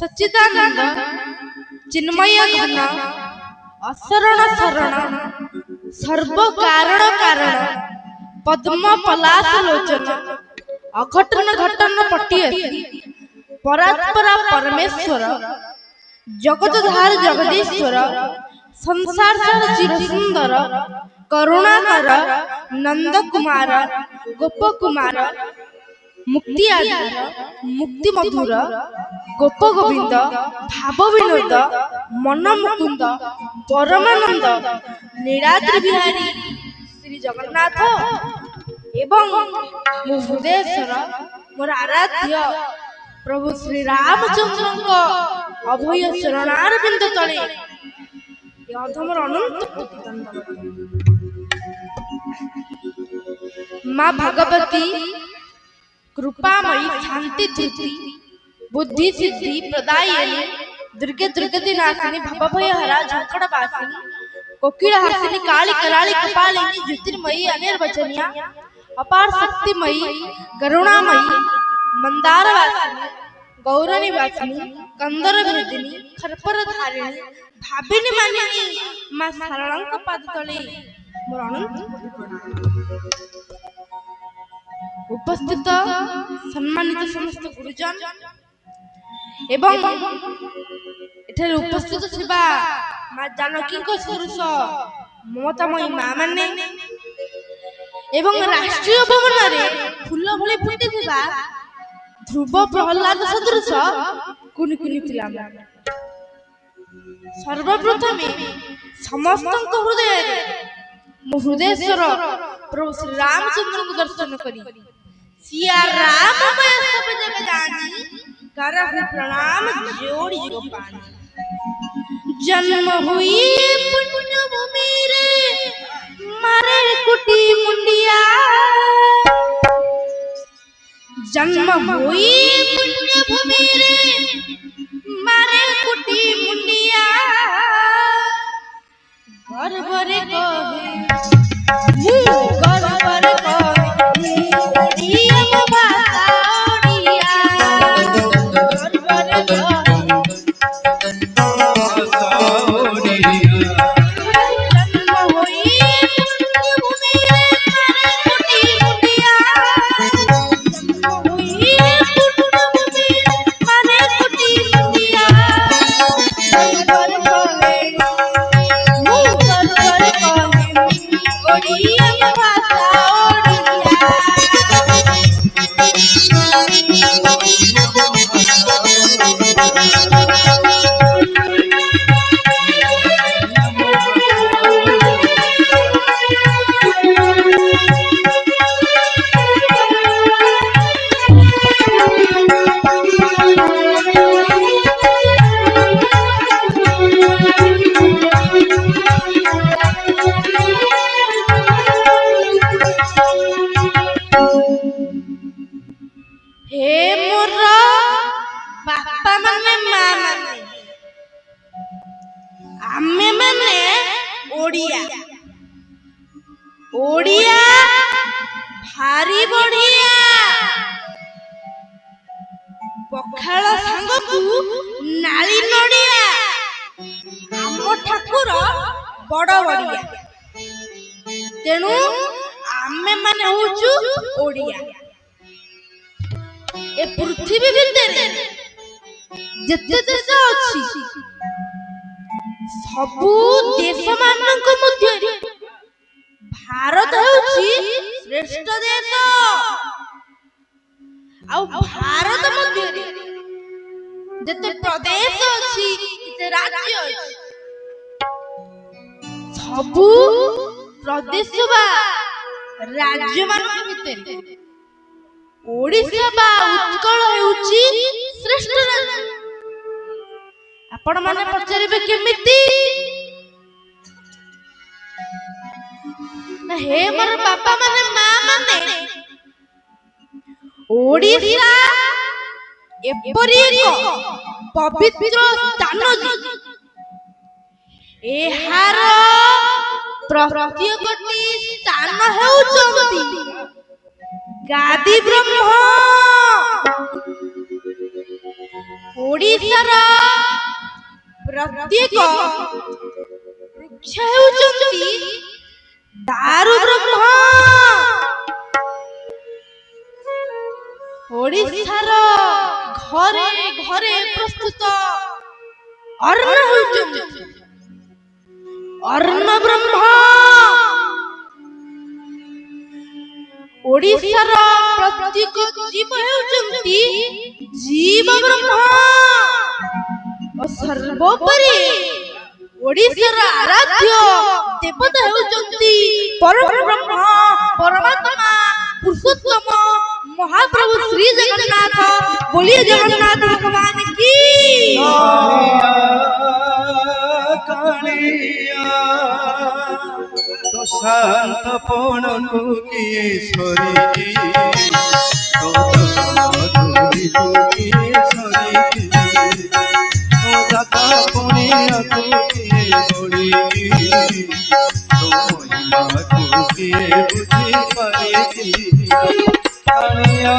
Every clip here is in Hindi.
सच्चिदानंद चिन्मय घन असरण शरण सर्व कारण कारण पद्म पलाश लोचन अघटन घटन पटियसी परात्परा परमेश्वर जगतधार जगदीश्वर संसार सार चिर सुंदर करुणाकर नंद कुमार गोप कुमार मुक्ति आधार मुक्ति मधुर गोप गोविंद भाव विनोद मन मुकुंद परमानंद नीलाद्रि बिहारी श्री जगन्नाथ एवं मो हृदयेश्वर मोर आराध्य प्रभु श्री रामचंद्र अभय शरणारविंद तले अधमर अनंत माँ भगवती कृपामयी शांति धृति बुद्धि सिद्धि प्रदायिनी दुर्गे दुर्गति नाशिनी भवभयहरा झंकड़वासिनी कोकिल हासिनी काली कराली कपालिनी ज्योतिर्मयी अनिर्वचनीय अपार शक्तिमयी करुणामयी मंदारवासिनी गौरनी वासिनी कंदर भेदिनी खरपर धारिणी भाविनी मानिनी मां सारळांक पाद तले मोर अनंत उपस्थित सम्मानित समस्त गुरुजन एवं एठारे उपस्थित थिबा मां जानकी को सदृश ममतामयी मां माने एवं राष्ट्रीय भवन रे फूल भली फुटी थिबा ध्रुव प्रहलाद सदृश कुनि कुनि पिला सर्वप्रथमे समस्त हृदय रे मो हृदयेश्वर प्रभु श्री रामचंद्र को दर्शन करी सिया राम मैं सब जग जानी करहु प्रणाम जोड़ी गोपानी जन्म हुई पुण्य भूमि रे मारे कुटी मुंडिया जन्म हुई पुण्य भूमि रे मारे कुटी मुंडिया गर्भ रे कहे गर्भ रे कहे ओडिया भाषा ओडिया गर्भ रे कहे ओडिया भारी बढ़िया पखाल सांगकु नाली नडिया आम ठाकुर बड़ बड़िया तेणु आमे माने होचु ओडिया ए पृथ्वी भितरे जेते देश अछि सबु देश मानक मध्य भारत होची श्रेष्ठ देश आ भारत मध्य जेते प्रदेश अछि जेते राज्य अछि सबु प्रदेश बा राज्य मानक भितरे ओडिशा बा उत्कल होची श्रेष्ठ राज्य आपण माने पचारिबे केमिति हे मोर बापा माने मां माने ओडिशा एपरि एक पवित्र स्थान एहार प्रत्येकटी स्थान हेउचंती गादी ब्रह्म ଓଡ଼ିଶାର ପ୍ରତ୍ୟେକ ବୃକ୍ଷ ହେଉଛନ୍ତି ଦାରୁ ବ୍ରହ୍ମ। ଓଡ଼ିଶାର ଘରେ ଘରେ ପ୍ରସ୍ତୁତ ଅନ୍ନ ହେଉଛନ୍ତି ଅନ୍ନ ବ୍ରହ୍ମ। ଓଡ଼ିଶାର ପ୍ରତ୍ୟେକ ଜୀବ ହେଉଛନ୍ତି ଜୀବ ବ୍ରହ୍ମ। ଓ ସର୍ବୋପରି ଓଡ଼ିଶାର ଆରାଧ୍ୟ ଦେବତା ହେଉଛନ୍ତି ପରମ ବ୍ରହ୍ମ ପରମାତ୍ମା ପୁରୁଷୋତ୍ତମ ମହାପ୍ରଭୁ ଶ୍ରୀ ଜଗନ୍ନାଥ। ବୋଲିଏ ଜଗନ୍ନାଥ ଭଗବାନ की। तो शांत पणनु किए सरी तो मधुरी को किए सरी तो दाता पुण्य को किए सरी तो महिमा को किए बुझी पारी कालिया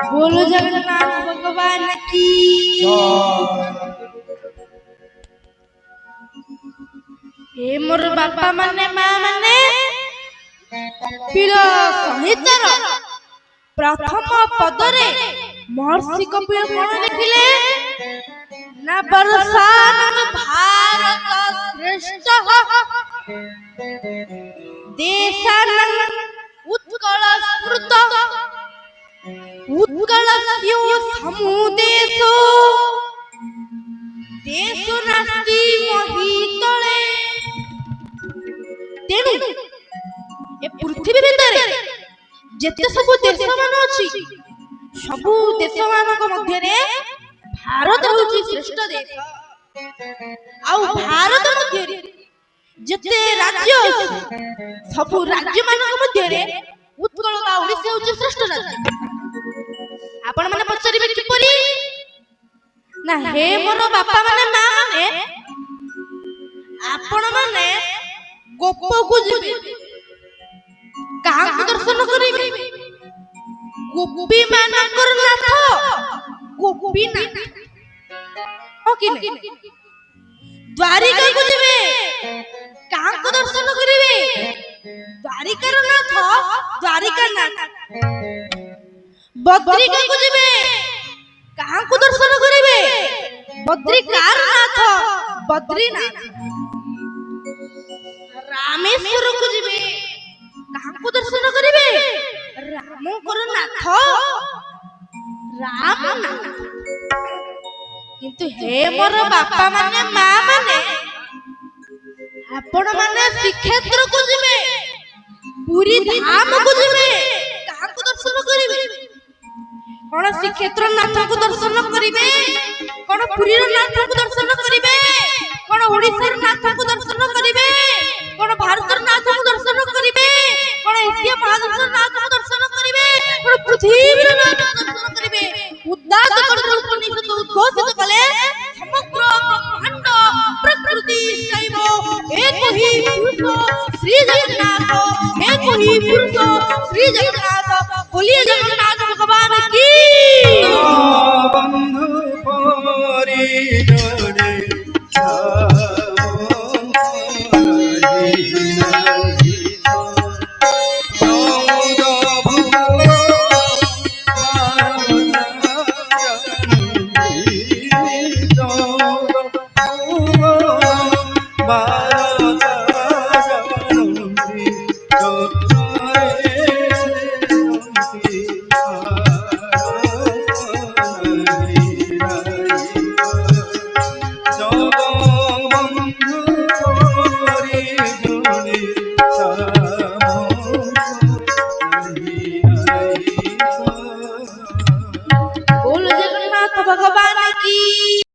बोलो जगन्नाथ भगवान की। हे मोर बापा माने माँ माने पिलो संहितार प्रथम पदरे महर्षि कपिल कोन लिखिले ना वर्षानन भारत श्रेष्ठ देशानन उत्कल स्मृत उत्कल समुदेशो देशो नास्ति महितले। तेणु ए पृथ्वी भितर जेते सब देश मान अछि सबु देश मानक मध्य रे भारत होछि श्रेष्ठ देश। आ भारत मध्य रे जेते राज्य सबु राज्य मानक मध्य रे उत्कल बा ओडिसा होछि श्रेष्ठ राज्य। आपण माने पछारिबे किपरि ना हे मोर बापा माने माँ माने आपण माने गोप को जिबे काहा दर्शन करिबे गोपी मानकर नाथ गोपीनाथ हो कि नै द्वारिका को जिबे काहा को दर्शन करिबे द्वारिकार नाथ द्वारिकानाथ। बद्रिका को जिबे काहा को दर्शन करिबे बद्रिकार नाथ बद्रीनाथ। रामेश्वर को जिबे काहा को दर्शन करिबे रामकर नाथ रामनाथ। किंतु हे मोर बापा माने माँ माने आपण माने श्रीक्षेत्र को जिबे पुरी धाम को जिबे काहा को दर्शन करिबे कोन श्रीक्षेत्र नाथ को दर्शन करिबे कोन पुरी नाथ को दर्शन करिबे कोन ओडिसा नाथ को दर्शन करिबे कोन भारत नाथ को दर्शन करिबे कोन एशिया महादेश नाथ को दर्शन करिबे कोन पृथ्वी नाथ को दर्शन करिबे। उद्दात कर उपनिषद उद्घोषित कले समग्र ब्रह्मांड प्रकृति शैव एक ही पुरुष श्री जगन्नाथ एक ही पुरुष श्री जगन्नाथ। बोलिए जगन्नाथ भगवान की। बंधु परी जोड़े की